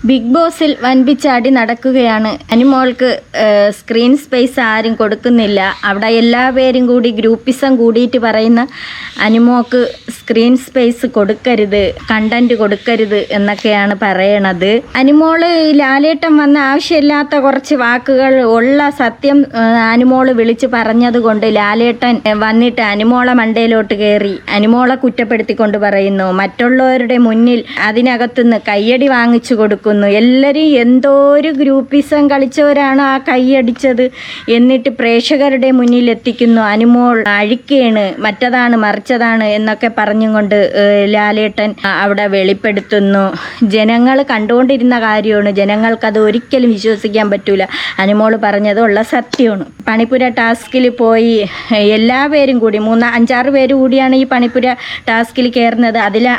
Big ബോസിൽ വൻപിച്ചാടി നടക്കുകയാണ്. അനുമോൾക്ക് screen space ആരും കൊടുക്കുന്നില്ല. അവിടെ എല്ലാവരും കൂടി ഗ്രൂപ്പിസം കൂടിയിട്ട് പറയുന്ന അനുമോൾക്ക് സ്ക്രീൻ സ്പേസ് കൊടുക്കരുത്, കണ്ടന്റ് കൊടുക്കരുത് എന്നൊക്കെയാണ് പറയണത്. അനുമോള് ലാലേട്ടൻ വന്ന ആവശ്യമില്ലാത്ത കുറച്ച് വാക്കുകൾ ഉള്ള സത്യം അനുമോള് വിളിച്ച് പറഞ്ഞത് കൊണ്ട് ലാലേട്ടൻ വന്നിട്ട് അനുമോളെ മണ്ടയിലോട്ട് കയറി അനുമോളെ കുറ്റപ്പെടുത്തിക്കൊണ്ട് പറയുന്നു. മറ്റുള്ളവരുടെ മുന്നിൽ അതിനകത്തുനിന്ന് കയ്യടി വാങ്ങിച്ചു കൊടുക്കുന്നു. എല്ലാവരും എന്തോ ഒരു ഗ്രൂപ്പിസം കളിച്ചവരാണ് ആ കൈയടിച്ചത്. എന്നിട്ട് പ്രേക്ഷകരുടെ മുന്നിൽ എത്തിക്കുന്നു അനുമോൾ അഴിക്കേണ്, മറ്റതാണ് മറിച്ചതാണ് എന്നൊക്കെ പറഞ്ഞുകൊണ്ട് ലാലേട്ടൻ അവിടെ വെളിപ്പെടുത്തുന്നു. ജനങ്ങൾ കണ്ടുകൊണ്ടിരുന്ന കാര്യമാണ്, ജനങ്ങൾക്കത് ഒരിക്കലും വിശ്വസിക്കാൻ പറ്റൂല. അനുമോൾ പറഞ്ഞത് ഉള്ള സത്യമാണ്. പണിപ്പുര ടാസ്കിൽ പോയി എല്ലാവരും കൂടി 5-6 പേര് കൂടിയാണ് ഈ പണിപ്പുര ടാസ്കിൽ കയറുന്നത്.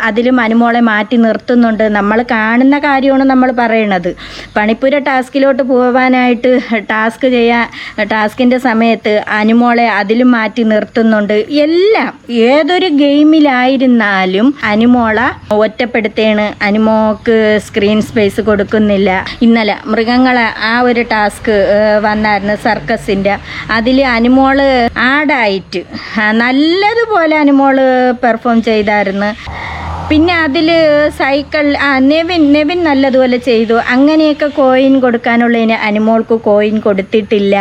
അതിലും അനുമോളെ മാറ്റി നിർത്തുന്നുണ്ട്. നമ്മൾ കാണുന്ന കാര്യമാണ് നമ്മൾ പറയണത്. പണിപ്പുര ടാസ്കിലോട്ട് പോകാനായിട്ട് ടാസ്കിൻ്റെ സമയത്ത് അനുമോളെ അതിലും മാറ്റി നിർത്തുന്നുണ്ട്. എല്ലാം ഏതൊരു ഗെയിമിലായിരുന്നാലും അനുമോളെ ഒറ്റപ്പെടുത്തേണ്. അനുമോക്ക് സ്ക്രീൻ സ്പേസ് കൊടുക്കുന്നില്ല. ഇന്നലെ മൃഗങ്ങളെ ആ ഒരു ടാസ്ക് വന്നായിരുന്നു, സർക്കസിൻ്റെ. അതിൽ അനുമോള് ആടായിട്ട് നല്ലതുപോലെ അനുമോള് പെർഫോം ചെയ്തായിരുന്നു. പിന്നെ അതിൽ സൈക്കിൾ നെവിൻ നല്ലതുപോലെ ചെയ്തു. അങ്ങനെയൊക്കെ കോയിൻ കൊടുക്കാനുള്ളതിന് അനുമോൾക്ക് കോയിൻ കൊടുത്തിട്ടില്ല.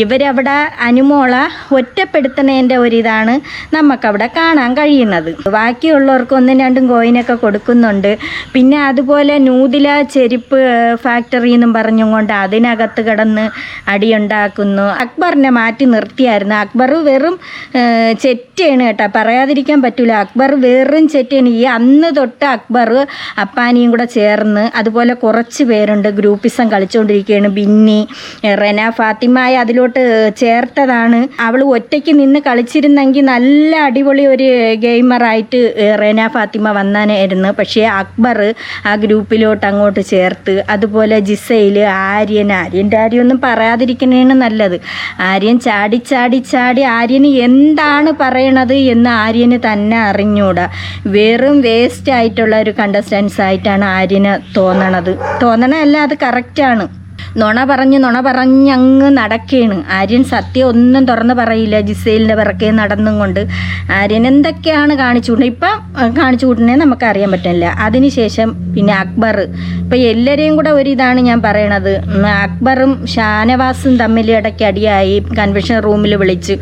ഇവരവിടെ അനുമോളെ ഒറ്റപ്പെടുത്തുന്നതിൻ്റെ ഒരിതാണ് നമുക്കവിടെ കാണാൻ കഴിയുന്നത്. ബാക്കിയുള്ളവർക്ക് 1-2 കോയിനൊക്കെ കൊടുക്കുന്നുണ്ട്. പിന്നെ അതുപോലെ നൂതില ചെരുപ്പ് ഫാക്ടറി എന്നും പറഞ്ഞുകൊണ്ട് അതിനകത്ത് കിടന്ന് അടിയുണ്ടാക്കുന്നു. അക്ബറിനെ മാറ്റി നിർത്തിയായിരുന്നു. അക്ബർ വെറും ചെറ്റയാണ് കേട്ടോ, പറയാതിരിക്കാൻ പറ്റില്ല. അക്ബർ വെറും ചെറ്റയാണ്. ഈ അന്ന് തൊട്ട് അക്ബർ അപ്പാനിയും കൂടെ ചേർന്ന് അതുപോലെ കുറച്ച് പേരുണ്ട് ഗ്രൂപ്പിസം കളിച്ചുകൊണ്ടിരിക്കുകയാണ്. ബിന്നി, റെന, ഫാത്തിമായ അതിലോട്ട് ചേർത്തതാണ്. അവൾ ഒറ്റയ്ക്ക് നിന്ന് കളിച്ചിരുന്നെങ്കിൽ നല്ല അടിപൊളി ഒരു ഗെയിമറായിട്ട് റെന ഫാത്തിമ വന്നാനായിരുന്നു. പക്ഷേ അക്ബർ ആ ഗ്രൂപ്പിലോട്ട് അങ്ങോട്ട് ചേർത്ത്. അതുപോലെ ജിസയിൽ, ആര്യൻ്റെ കാര്യമൊന്നും പറയാതിരിക്കണേണ് നല്ലത്. ആര്യൻ ചാടി ആര്യന് എന്താണ് പറയണത് എന്ന് ആര്യന് തന്നെ അറിഞ്ഞൂടാ. വെറും വേസ്റ്റ് ആയിട്ടുള്ള ഒരു കണ്ടസ്റ്റൻസ് ആയിട്ടാണ് ആര്യന് തോന്നണല്ല, അത് കറക്റ്റാണ്. നുണ പറഞ്ഞ് അങ്ങ് നടക്കുകയാണ് ആര്യൻ. സത്യം ഒന്നും തുറന്ന് പറയില്ല. ജിസേലിൻ്റെ പിറകെ നടന്നും കൊണ്ട് ആര്യൻ എന്തൊക്കെയാണ് കാണിച്ചു കൂട്ടുന്നത്. ഇപ്പം കാണിച്ചു കൂട്ടുന്നത് നമുക്കറിയാൻ പറ്റില്ല. അതിനുശേഷം പിന്നെ അക്ബർ, ഇപ്പം എല്ലാവരെയും കൂടെ ഒരിതാണ് ഞാൻ പറയണത്. അക്ബറും ഷാനവാസും തമ്മിൽ ഇടയ്ക്ക് അടിയായി, കൺവെൻഷൻ റൂമിൽ വിളിച്ചു.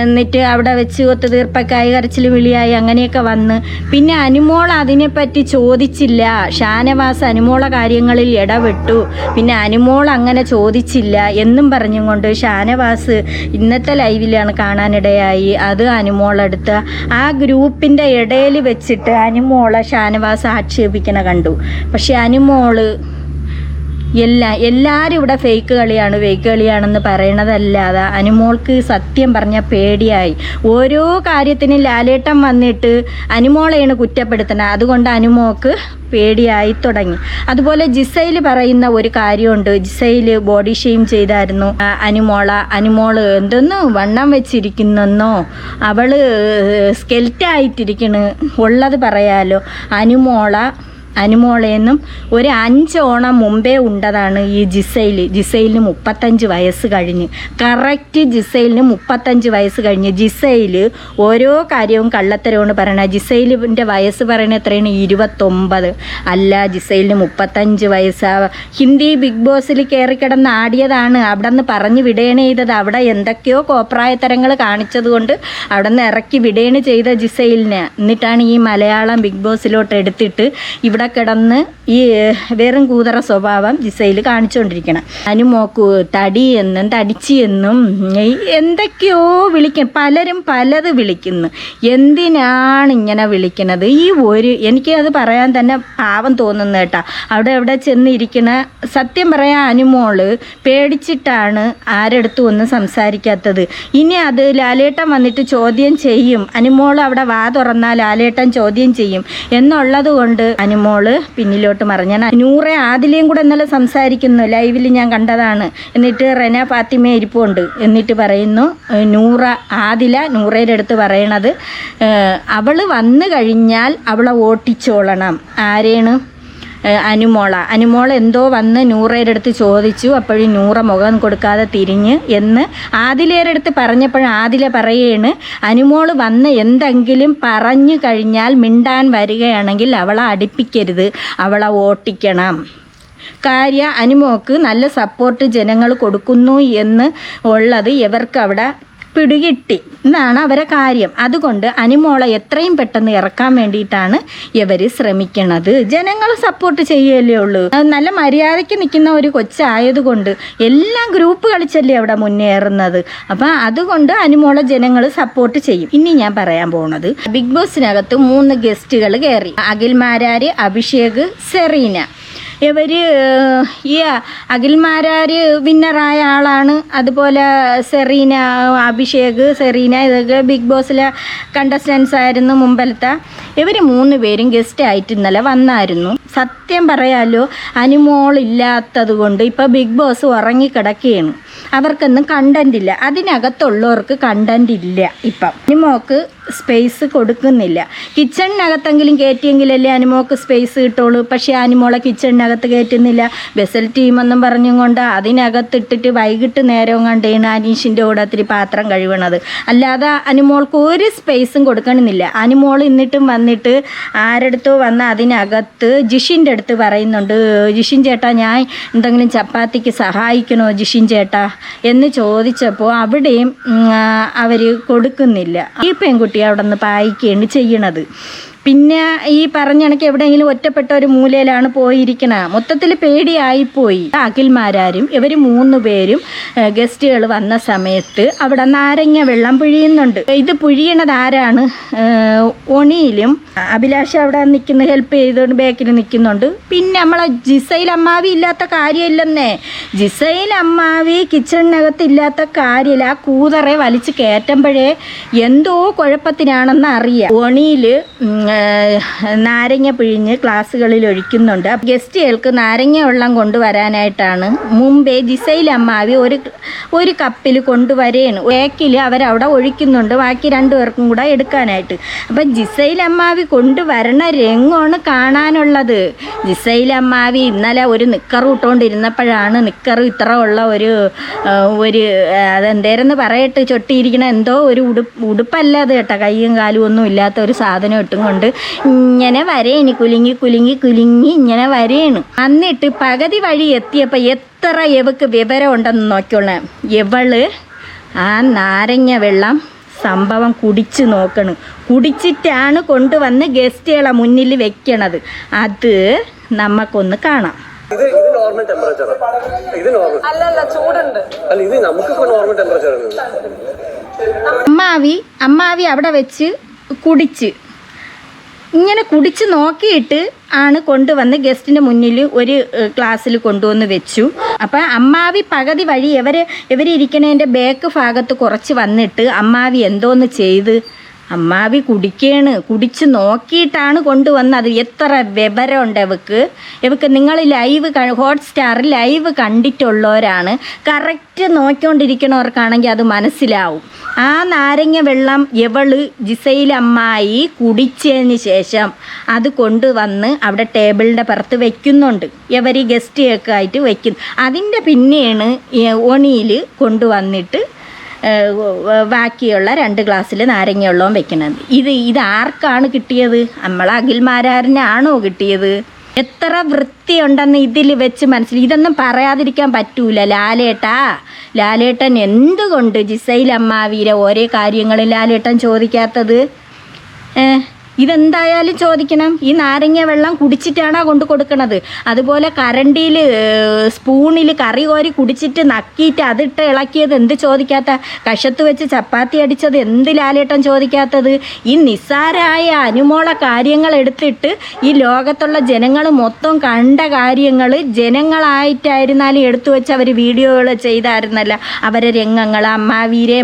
എന്നിട്ട് അവിടെ വെച്ച് ഒത്തുതീർപ്പൊക്കെയായി, കരച്ചിൽ വിളിയായി, അങ്ങനെയൊക്കെ വന്ന് പിന്നെ അനുമോൾ അതിനെപ്പറ്റി ചോദിച്ചില്ല. ഷാനവാസ് അനുമോളെ കാര്യങ്ങളിൽ ഇടപെട്ടു. പിന്നെ അനുമോൾ അങ്ങനെ ചോദിച്ചില്ല എന്നും പറഞ്ഞുകൊണ്ട് ഷാനവാസ് ഇന്നത്തെ ലൈവിലാണ് കാണാനിടയായി. അത് അനുമോളെടുത്ത് ആ ഗ്രൂപ്പിൻ്റെ ഇടയിൽ വെച്ചിട്ട് അനുമോളെ ഷാനവാസ് ആക്ഷേപിക്കണ കണ്ടു. പക്ഷെ അനുമോള് എല്ലാവരും ഇവിടെ ഫേക്ക് കളിയാണെന്ന് പറയണതല്ലാതെ അനുമോൾക്ക് സത്യം പറഞ്ഞ പേടിയായി. ഓരോ കാര്യത്തിനും ലാലേട്ടൻ വന്നിട്ട് അനുമോളെയാണ് കുറ്റപ്പെടുത്തണത്. അതുകൊണ്ട് അനുമോൾക്ക് പേടിയായി തുടങ്ങി. അതുപോലെ ജിസയിൽ പറയുന്ന ഒരു കാര്യമുണ്ട്. ജിസയിൽ ബോഡി ഷെയിം ചെയ്തായിരുന്നു അനുമോള് എന്തൊന്ന് വണ്ണം വെച്ചിരിക്കുന്നെന്നോ, അവള് സ്കെൽറ്റായിട്ടിരിക്കണ്, ഉള്ളത് പറയാലോ. അനുമോളേന്നും ഒരു 5 ഓണം മുമ്പേ ഉണ്ടതാണ് ഈ ജിസയിലിന് 35 വയസ്സ് കഴിഞ്ഞ്. കറക്റ്റ് ജിസയിലിന് 35 വയസ്സ് കഴിഞ്ഞ്. ജിസയിൽ ഓരോ കാര്യവും കള്ളത്തരമാണ് പറയണത്. ജിസയിലിൻ്റെ വയസ്സ് പറയണത് എത്രയാണ്? 29. അല്ല, ജിസയിലിന് 35 വയസ്സാ. ഹിന്ദി ബിഗ് ബോസിൽ കയറി കിടന്ന് ആടിയതാണ്. അവിടെ നിന്ന് പറഞ്ഞ് വിടേണ് ചെയ്തത്. അവിടെ എന്തൊക്കെയോ കോപ്രായത്തരങ്ങൾ കാണിച്ചത് കൊണ്ട് അവിടെ നിന്ന് ഇറക്കി വിടേണ് ചെയ്ത ജിസയിലിനെ. എന്നിട്ടാണ് ഈ മലയാളം ബിഗ് ബോസിലോട്ട് എടുത്തിട്ട് ഇവിടെ കിടന്ന് ഈ വെറും കൂതറ സ്വഭാവം ജിസയിൽ കാണിച്ചുകൊണ്ടിരിക്കണം. അനുമോക്ക് തടിയെന്നും തടിച്ചിയെന്നും എന്തൊക്കെയോ പലരും പലത് വിളിക്കുന്നു. എന്തിനാണ് ഇങ്ങനെ വിളിക്കുന്നത്? എനിക്കത് പറയാൻ തന്നെ പാവം തോന്നുന്നു കേട്ടോ. അവിടെ ചെന്നിരിക്കണ സത്യം പറയാൻ അനുമോള് പേടിച്ചിട്ടാണ് ആരെടുത്തും ഒന്നും സംസാരിക്കാത്തത്. ഇനി അത് ലാലേട്ടൻ വന്നിട്ട് ചോദ്യം ചെയ്യും. അനുമോൾ അവിടെ വാ തുറന്നാൽ ലാലേട്ടൻ ചോദ്യം ചെയ്യും എന്നുള്ളത് കൊണ്ട് അനുമോൾ പിന്നിലോട്ട് മറിഞ്ഞാണ്. നൂറെ ആദിലയും കൂടെ ഇന്നലെ സംസാരിക്കുന്നു, ലൈവിൽ ഞാൻ കണ്ടതാണ്. എന്നിട്ട് റെന ഫാത്തിമ ഇരിപ്പുണ്ട്. എന്നിട്ട് പറയുന്നു നൂറയുടെ അടുത്ത് പറയണത് അവൾ വന്നു കഴിഞ്ഞാൽ അവളെ ഓട്ടിച്ചോളണം. ആരെയാണ്? അനുമോൾ എന്തോ വന്ന് നൂറയുടെ അടുത്ത് ചോദിച്ചു. അപ്പോഴും നൂറ മുഖം കൊടുക്കാതെ തിരിഞ്ഞ് എന്ന് ആദിലയുടെ അടുത്ത് പറഞ്ഞപ്പോഴും ആദില പറയാണ്, അനുമോൾ വന്ന് എന്തെങ്കിലും പറഞ്ഞു കഴിഞ്ഞാൽ മിണ്ടാൻ വരികയാണെങ്കിൽ അവളെ അടുപ്പിക്കരുത്, അവളെ ഓട്ടിക്കണം. കാര്യം അനുമോൾക്ക് നല്ല സപ്പോർട്ട് ജനങ്ങൾ കൊടുക്കുന്നു എന്ന് ഉള്ളത് ഇവർക്ക് അവിടെ പിടികിട്ടി എന്നാണ് അവരെ കാര്യം. അതുകൊണ്ട് അനുമോളെ എത്രയും പെട്ടെന്ന് ഇറക്കാൻ വേണ്ടിയിട്ടാണ് ഇവർ ശ്രമിക്കണത്. ജനങ്ങൾ സപ്പോർട്ട് ചെയ്യല്ലേ ഉള്ളൂ. നല്ല മര്യാദയ്ക്ക് നിൽക്കുന്ന ഒരു കൊച്ചായതുകൊണ്ട് എല്ലാം ഗ്രൂപ്പ് കളിച്ചല്ലേ അവിടെ മുന്നേറുന്നത്. അപ്പം അതുകൊണ്ട് അനുമോളെ ജനങ്ങൾ സപ്പോർട്ട് ചെയ്യും. ഇനി ഞാൻ പറയാൻ പോണത്, ബിഗ് ബോസിനകത്ത് 3 ഗസ്റ്റുകൾ കയറി. അഖിൽമാരാർ, അഭിഷേക്, സെറീന. ഇവർ ഈ അഖിൽമാരാർ വിന്നറായ ആളാണ്. അതുപോലെ സെറീന, അഭിഷേക്, സെറീന ഇതൊക്കെ ബിഗ് ബോസിലെ കണ്ടസ്റ്റൻസ് ആയിരുന്നു മുമ്പലത്തെ. ഇവർ 3 പേരും ഗസ്റ്റായിട്ട് ഇന്നലെ വന്നായിരുന്നു. സത്യം പറയാലോ, അനുമോളില്ലാത്തത് കൊണ്ട് ഇപ്പോൾ ബിഗ് ബോസ് ഉറങ്ങിക്കിടക്കുകയാണ്. അവർക്കൊന്നും കണ്ടന്റ് ഇല്ല. അതിനകത്തുള്ളവർക്ക് കണ്ടന്റ് ഇല്ല. ഇപ്പം അനുമോക്ക് സ്പേസ് കൊടുക്കുന്നില്ല. കിച്ചണിനകത്തെങ്കിലും കയറ്റിയെങ്കിലല്ലേ അനുമോക്ക് സ്പേസ് കിട്ടുള്ളൂ. പക്ഷേ അനുമോളെ കിച്ചണിനകത്ത് കയറ്റുന്നില്ല. ബെസൽ ടീമെന്നും പറഞ്ഞും കൊണ്ട് അതിനകത്തിട്ടിട്ട് വൈകിട്ട് നേരവും കണ്ടാണ് അനീഷിൻ്റെ കൂടെ ഒത്തിരി പാത്രം കഴുകണത്. അല്ലാതെ അനുമോൾക്ക് ഒരു സ്പേസും കൊടുക്കണമെന്നില്ല. അനുമോൾ എന്നിട്ടും വന്നിട്ട് ആരടുത്തോ വന്ന് അതിനകത്ത് ജിഷിൻ്റെ അടുത്ത് പറയുന്നുണ്ട്, ജിഷിൻ ചേട്ടാ ഞാൻ എന്തെങ്കിലും ചപ്പാത്തിക്ക് സഹായിക്കണോ ജിഷിൻ ചേട്ടാ എന്ന് ചോദിച്ചപ്പോൾ അവിടെയും അവർ കൊടുക്കുന്നില്ല. ഈ പെൺകുട്ടി അവിടെ നിന്ന് പായിക്കുകയാണ് ചെയ്യണത്. പിന്നെ ഈ പറഞ്ഞ കണക്ക് എവിടെയെങ്കിലും ഒറ്റപ്പെട്ട ഒരു മൂലയിലാണ് പോയിരിക്കണത്. മൊത്തത്തിൽ പേടിയായിപ്പോയി. അഖിൽമാരാരും ഇവർ 3 പേരും ഗസ്റ്റുകൾ വന്ന സമയത്ത് അവിടെ നാരങ്ങ വെള്ളം പിഴിയുന്നുണ്ട്. ഇത് പിഴിയണത് ആരാണ്? ഒണിയിലും അഭിലാഷ് അവിടെ നിൽക്കുന്ന ഹെൽപ്പ് ചെയ്തുകൊണ്ട് ബാക്കിൽ നിൽക്കുന്നുണ്ട്. പിന്നെ നമ്മളെ ജിസൈൽ അമ്മാവി ഇല്ലാത്ത കാര്യമില്ലെന്നേ. ജിസൈൽ അമ്മാവി കിച്ചണിനകത്ത് ഇല്ലാത്ത കാര്യമില്ല. ആ കൂതറെ വലിച്ച് കയറ്റുമ്പോഴേ എന്തോ കുഴപ്പത്തിനാണെന്ന് അറിയാം. ഒണിയിൽ നാരങ്ങ പിഴിഞ്ഞ് ക്ലാസ്സുകളിൽ ഒഴിക്കുന്നുണ്ട്. ഗസ്റ്റുകൾക്ക് നാരങ്ങ വെള്ളം കൊണ്ടുവരാനായിട്ടാണ് മുമ്പേ ജിസൈൽ അമ്മാവി ഒരു കപ്പിൽ കൊണ്ടുവരേണ്. ബേക്കിൽ അവരവിടെ ഒഴിക്കുന്നുണ്ട്, ബാക്കി 2 പേർക്കും കൂടെ എടുക്കാനായിട്ട്. അപ്പം ജിസൈൽ അമ്മാവി കൊണ്ടുവരണ രംഗമാണ് കാണാനുള്ളത്. ജിസൈൽ അമ്മാവി ഇന്നലെ ഒരു നിക്കർ ഇട്ടുകൊണ്ടിരുന്നപ്പോഴാണ് നിക്കർ ഇത്ര ഉള്ള ഒരു അതെന്തേരെന്ന് പറയട്ട് ചൊട്ടിയിരിക്കണ എന്തോ ഒരു ഉടുപ്പല്ല അത് കേട്ടോ. കയ്യും കാലും ഒന്നും ഇല്ലാത്ത ഒരു സാധനം ഇട്ടും കൊണ്ട് ഇങ്ങനെ വരേണ്, കുലുങ്ങി ഇങ്ങനെ വരേണ്. എന്നിട്ട് പകുതി വഴി എത്തിയപ്പോൾ എത്ര ഇവക്ക് വിവരം ഉണ്ടെന്ന് നോക്കിയോളാം. ഇവള് ആ നാരങ്ങ വെള്ളം സംഭവം കുടിച്ച് നോക്കണം. കുടിച്ചിട്ടാണ് കൊണ്ടുവന്ന് ഗസ്റ്റുകളെ മുന്നിൽ വെക്കണത്. അത് നമുക്കൊന്ന് കാണാം. ഇത് നോർമൽ ടെമ്പറേച്ചർ അല്ലല്ല, ചൂടുണ്ട്. അല്ല, ഇത് നമുക്ക് നോർമൽ ടെമ്പറേച്ചർ ആണ്. അമ്മാവി അവിടെ വെച്ച് ഇങ്ങനെ കുടിച്ച് നോക്കിയിട്ട് ആണ് കൊണ്ടുവന്ന് ഗസ്റ്റിൻ്റെ മുന്നിൽ ഒരു ക്ലാസ്സിൽ കൊണ്ടുവന്ന് വെച്ചു. അപ്പം അമ്മാവി പകുതി വഴി ഇവരിയ്ക്കണതിൻ്റെ ബാക്ക് ഭാഗത്ത് കുറച്ച് വന്നിട്ട് അമ്മാവി എന്തോന്ന് ചെയ്ത് അമ്മാവി കുടിച്ച് നോക്കിയിട്ടാണ് കൊണ്ടുവന്നത്. എത്ര വിവരമുണ്ട് ഇവക്ക്. നിങ്ങൾ ലൈവ് ഹോട്ട്സ്റ്റാറിൽ ലൈവ് കണ്ടിട്ടുള്ളവരാണ്. കറക്റ്റ് നോക്കിക്കൊണ്ടിരിക്കണവർക്കാണെങ്കിൽ അത് മനസ്സിലാവും. ആ നാരങ്ങ വെള്ളം ജിസൈൽ അമ്മായി കുടിച്ചതിന് ശേഷം അത് കൊണ്ടുവന്ന് അവിടെ ടേബിളിൻ്റെ പുറത്ത് വെക്കുന്നുണ്ട്. ഇവർ ഗസ്റ്റൊക്കെ ആയിട്ട് വയ്ക്കും. അതിൻ്റെ പിന്നെയാണ് ഒണിയിൽ കൊണ്ടുവന്നിട്ട് ബാക്കിയുള്ള 2 ഗ്ലാസ്സിൽ നാരങ്ങ വെള്ളവും വെക്കുന്നത്. ഇത് ആർക്കാണ് കിട്ടിയത്? നമ്മളെ അഖിൽമാരാറിനാണോ കിട്ടിയത്? എത്ര വൃത്തിയുണ്ടെന്ന് ഇതിൽ വെച്ച് മനസ്സിലായി. ഇതൊന്നും പറയാതിരിക്കാൻ പറ്റൂല. ലാലേട്ടൻ എന്തുകൊണ്ട് ജിസൈൽ അമ്മാവീരെ ഓരോ കാര്യങ്ങളും ലാലേട്ടൻ ചോദിക്കാത്തത്? ഇതെന്തായാലും ചോദിക്കണം. ഈ നാരങ്ങ വെള്ളം കുടിച്ചിട്ടാണോ കൊണ്ട് കൊടുക്കണത്? അതുപോലെ കരണ്ടിയിൽ സ്പൂണിൽ കറി കോരി കുടിച്ചിട്ട് നക്കിയിട്ട് അതിട്ട് ഇളക്കിയത് എന്ത് ചോദിക്കാത്ത? കഷത്ത് വെച്ച് ചപ്പാത്തി അടിച്ചത് എന്ത് ലാലേട്ടൻ ചോദിക്കാത്തത്? ഈ നിസ്സാരായ അനുമോള കാര്യങ്ങൾ എടുത്തിട്ട് ഈ ലോകത്തുള്ള ജനങ്ങൾ മൊത്തം കണ്ട കാര്യങ്ങൾ ജനങ്ങളായിട്ടായിരുന്നാലും എടുത്തു വെച്ച് അവർ വീഡിയോകൾ ചെയ്തായിരുന്നല്ല. അവരെ രംഗങ്ങൾ, അമ്മാവീരെ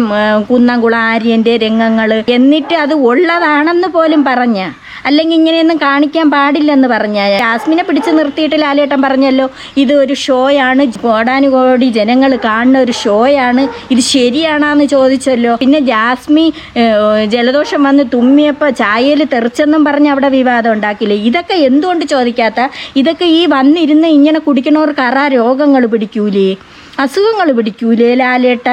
കുന്നംകുളം ആര്യൻ്റെ രംഗങ്ങൾ, എന്നിട്ട് അത് ഉള്ളതാണെന്ന് പോലും പറഞ്ഞു പറഞ്ഞ, അല്ലെങ്കിൽ ഇങ്ങനെയൊന്നും കാണിക്കാൻ പാടില്ലെന്ന് പറഞ്ഞ. ജാസ്മിനെ പിടിച്ച് നിർത്തിയിട്ട് ലാലേട്ടൻ പറഞ്ഞല്ലോ ഇത് ഒരു ഷോയാണ്, കോടാനുകോടി ജനങ്ങൾ കാണുന്ന ഒരു ഷോയാണ്, ഇത് ശരിയാണെന്ന് ചോദിച്ചല്ലോ. പിന്നെ ജാസ്മി ജലദോഷം വന്ന് തുമ്മിയപ്പോൾ ചായയിൽ തെറിച്ചെന്നും പറഞ്ഞ് അവിടെ വിവാദം ഉണ്ടാക്കില്ലേ. ഇതൊക്കെ എന്തുകൊണ്ട് ചോദിക്കാത്ത? ഇതൊക്കെ ഈ വന്നിരുന്ന് ഇങ്ങനെ കുടിക്കണവർക്ക് രോഗങ്ങൾ പിടിക്കൂലേ, അസുഖങ്ങൾ പിടിക്കൂലേ? ലാലേട്ട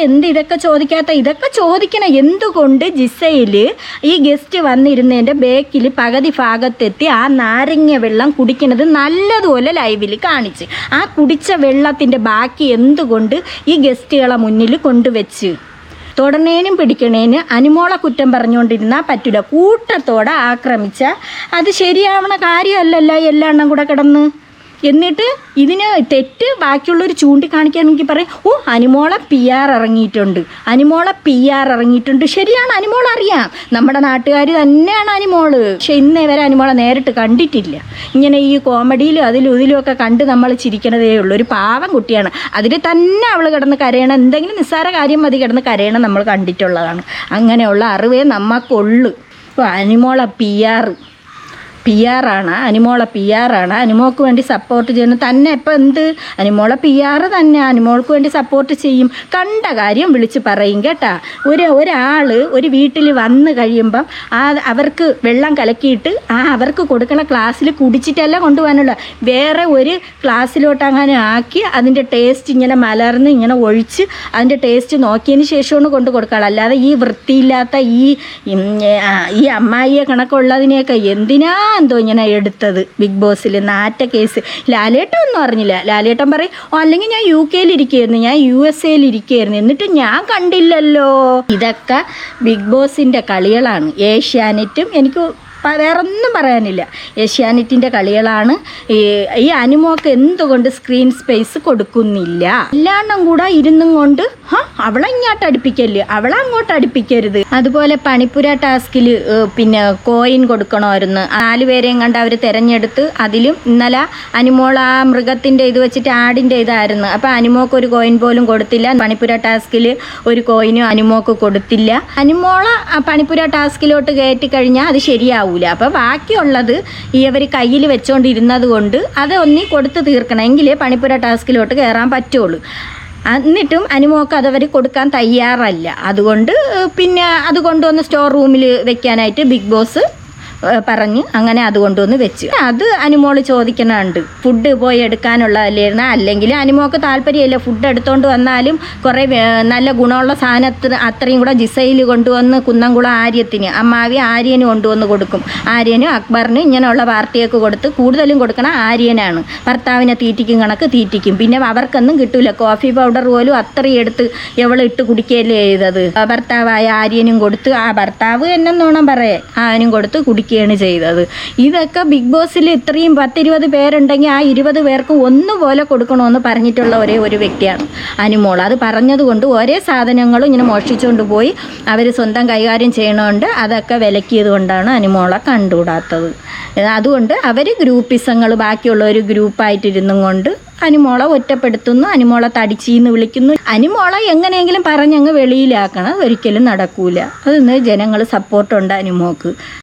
എന്ത് ഇതൊക്കെ ചോദിക്കാത്ത? ഇതൊക്കെ ചോദിക്കണം. എന്തുകൊണ്ട് ജിസയിൽ ഈ ഗസ്റ്റ് വന്നിരുന്നതിൻ്റെ ബേക്കിൽ പകുതി ഭാഗത്തെത്തി ആ നാരങ്ങ വെള്ളം കുടിക്കുന്നത് നല്ലതുപോലെ ലൈവിൽ കാണിച്ച്, ആ കുടിച്ച വെള്ളത്തിൻ്റെ ബാക്കി എന്തുകൊണ്ട് ഈ ഗസ്റ്റുകളെ മുന്നിൽ കൊണ്ടുവച്ച്? തൊടണേനും പിടിക്കണേന് അനുമോളെ കുറ്റം പറഞ്ഞുകൊണ്ടിരുന്നാൽ പറ്റില്ല. കൂട്ടത്തോടെ ആക്രമിച്ച അത് ശരിയാവണ കാര്യമല്ലല്ലോ എല്ലാം കൂടെ കിടന്ന്. എന്നിട്ട് ഇതിന് തെറ്റ് ബാക്കിയുള്ളവർ ചൂണ്ടിക്കാണിക്കുകയാണെങ്കിൽ പറയും, ഓ അനുമോളെ PR ഇറങ്ങിയിട്ടുണ്ട്. ശരിയാണ്, അനുമോൾ അറിയാം, നമ്മുടെ നാട്ടുകാർ തന്നെയാണ് അനുമോള്. പക്ഷെ ഇന്നേ വരെ അനുമോളെ നേരിട്ട് കണ്ടിട്ടില്ല. ഇങ്ങനെ ഈ കോമഡിയിലും അതിലും ഇതിലുമൊക്കെ കണ്ട് നമ്മൾ ചിരിക്കണതേ ഉള്ളൂ. ഒരു പാവം കുട്ടിയാണ്. അതിൽ തന്നെ അവൾ കിടന്ന് കരയണം, എന്തെങ്കിലും നിസ്സാര കാര്യം മതി കിടന്ന് കരയണം നമ്മൾ കണ്ടിട്ടുള്ളതാണ്. അങ്ങനെയുള്ള അറിവേ നമുക്കുള്ളൂ. ഇപ്പോൾ അനുമോളെ PR ആണ്. അനുമോൾക്ക് വേണ്ടി സപ്പോർട്ട് ചെയ്യുന്നത് തന്നെ. ഇപ്പം എന്ത് അനുമോളെ PR തന്നെ അനുമോൾക്ക് വേണ്ടി സപ്പോർട്ട് ചെയ്യും. കണ്ട കാര്യം വിളിച്ച് പറയും കേട്ടാ. ഒരാൾ ഒരു വീട്ടിൽ വന്ന് കഴിയുമ്പം അവർക്ക് വെള്ളം കലക്കിയിട്ട് അവർക്ക് കൊടുക്കണ ക്ലാസ്സിൽ കുടിച്ചിട്ടല്ല കൊണ്ടുപോകാനുള്ള, വേറെ ഒരു ക്ലാസ്സിലോട്ട് അങ്ങനെ ആക്കി അതിൻ്റെ ടേസ്റ്റ് ഇങ്ങനെ മലർന്ന് ഇങ്ങനെ ഒഴിച്ച് അതിൻ്റെ ടേസ്റ്റ് നോക്കിയതിന് ശേഷമാണ് കൊണ്ട് കൊടുക്കാറ്. അല്ലാതെ ഈ വൃത്തിയില്ലാത്ത ഈ അമ്മായിയെ കണക്കുള്ളതിനെയൊക്കെ എന്തിനാ എന്തോ ഇങ്ങനെ എടുത്തത് ബിഗ് ബോസിൽ നാറ്റ കേസ്. ലാലേട്ടൻ ഒന്നും അറിഞ്ഞില്ല. ലാലേട്ടൻ പറയും, അല്ലെങ്കിൽ ഞാൻ UK ഞാൻ USA എന്നിട്ട് ഞാൻ കണ്ടില്ലല്ലോ. ഇതൊക്കെ ബിഗ് ബോസിൻ്റെ കളികളാണ്. ഏഷ്യാനെറ്റും എനിക്ക് വേറൊന്നും പറയാനില്ല, ഏഷ്യാനെറ്റിൻ്റെ കളികളാണ്. ഈ അനുമോക്ക് എന്തുകൊണ്ട് സ്ക്രീൻ സ്പേസ് കൊടുക്കുന്നില്ല? എല്ലാണ്ണം കൂടെ ഇരുന്നും കൊണ്ട് അവളെ ഇങ്ങോട്ട് അടുപ്പിക്കല്, അവളെ അങ്ങോട്ട് അടുപ്പിക്കരുത്. അതുപോലെ പണിപ്പുര ടാസ്കിൽ പിന്നെ കോയിൻ കൊടുക്കണമായിരുന്നു. 4 പേരെയും കണ്ട് അവർ തിരഞ്ഞെടുത്ത് അതിലും ഇന്നലെ അനുമോൾ ആ മൃഗത്തിൻ്റെ ഇത് വെച്ചിട്ട് ആടിൻ്റെ ഇതായിരുന്നു. അപ്പോൾ അനുമോക്ക് ഒരു കോയിൻ പോലും കൊടുത്തില്ല. പണിപ്പുര ടാസ്കിൽ ഒരു കോയിനും അനുമോക്ക് കൊടുത്തില്ല. അനുമോളെ പണിപ്പുര ടാസ്കിലോട്ട് കയറ്റി കഴിഞ്ഞാൽ അത് ശരിയാവും. അപ്പോൾ ബാക്കിയുള്ളത് ഇവർ കയ്യിൽ വെച്ചുകൊണ്ടിരുന്നത് കൊണ്ട് അത് ഒന്നി കൊടുത്ത് തീർക്കണമെങ്കിൽ പണിപ്പുര ടാസ്കിലോട്ട് കയറാൻ പറ്റുള്ളൂ. എന്നിട്ടും അനുമോക്ക് അതവർ കൊടുക്കാൻ തയ്യാറല്ല. അതുകൊണ്ട് പിന്നെ അത് കൊണ്ടുവന്ന് സ്റ്റോർ റൂമിൽ വെക്കാനായിട്ട് ബിഗ് ബോസ് പറഞ്ഞ് അങ്ങനെ അതുകൊണ്ടൊന്ന് വെച്ച്. അത് അനുമോൾ ചോദിക്കണുണ്ട്, ഫുഡ് പോയി എടുക്കാനുള്ളതല്ലായിരുന്നു. അല്ലെങ്കിൽ അനുമോക്ക് താല്പര്യമില്ല, ഫുഡ് എടുത്തുകൊണ്ട് വന്നാലും കുറേ നല്ല ഗുണമുള്ള സാധനത്തിന് അത്രയും കൂടെ ജിസയിൽ കൊണ്ടുവന്ന് കുന്നംകുളം അമ്മാവി ആര്യന് കൊണ്ടുവന്ന് കൊടുക്കും. ആര്യനും അക്ബറിനും ഇങ്ങനെയുള്ള പാർട്ടിയൊക്കെ കൊടുത്ത് കൂടുതലും കൊടുക്കണം ആര്യനാണ്. ഭർത്താവിനെ തീറ്റിക്കും. പിന്നെ അവർക്കൊന്നും കിട്ടൂല. കോഫി പൗഡർ പോലും അത്രയും എടുത്ത് ഇട്ട് കുടിക്കുകയല്ലേ ചെയ്തത്. ഭർത്താവായ ആര്യനും കൊടുത്ത്, ആ ഭർത്താവ് എന്നോണം പറയേ ആനും കൊടുത്ത് കുടിക്കുകയാണ് ചെയ്തത്. ഇതൊക്കെ ബിഗ് ബോസിൽ ഇത്രയും 10-20 പേരുണ്ടെങ്കിൽ ആ 20 പേർക്ക് ഒന്നുപോലെ കൊടുക്കണമെന്ന് പറഞ്ഞിട്ടുള്ള ഒരേ ഒരു വ്യക്തിയാണ് അനുമോൾ. അത് പറഞ്ഞതുകൊണ്ട് ഒരേ സാധനങ്ങളും ഇങ്ങനെ മോഷ്ടിച്ചുകൊണ്ട് പോയി അവർ സ്വന്തം കൈകാര്യം ചെയ്യണതുകൊണ്ട് അതൊക്കെ വിലക്കിയത് കൊണ്ടാണ് അനുമോളെ കണ്ടുകൂടാത്തത്. അതുകൊണ്ട് അവർ ഗ്രൂപ്പിസങ്ങൾ ബാക്കിയുള്ള ഒരു ഗ്രൂപ്പായിട്ടിരുന്നും കൊണ്ട് അനുമോളെ ഒറ്റപ്പെടുത്തുന്നു, അനുമോളെ തടിച്ചീന്ന് വിളിക്കുന്നു. അനുമോളെ എങ്ങനെയെങ്കിലും പറഞ്ഞങ്ങ് വെളിയിലാക്കണം. ഒരിക്കലും നടക്കൂല. അതിന്ന് ജനങ്ങൾ സപ്പോർട്ടുണ്ട് അനുമോക്ക്.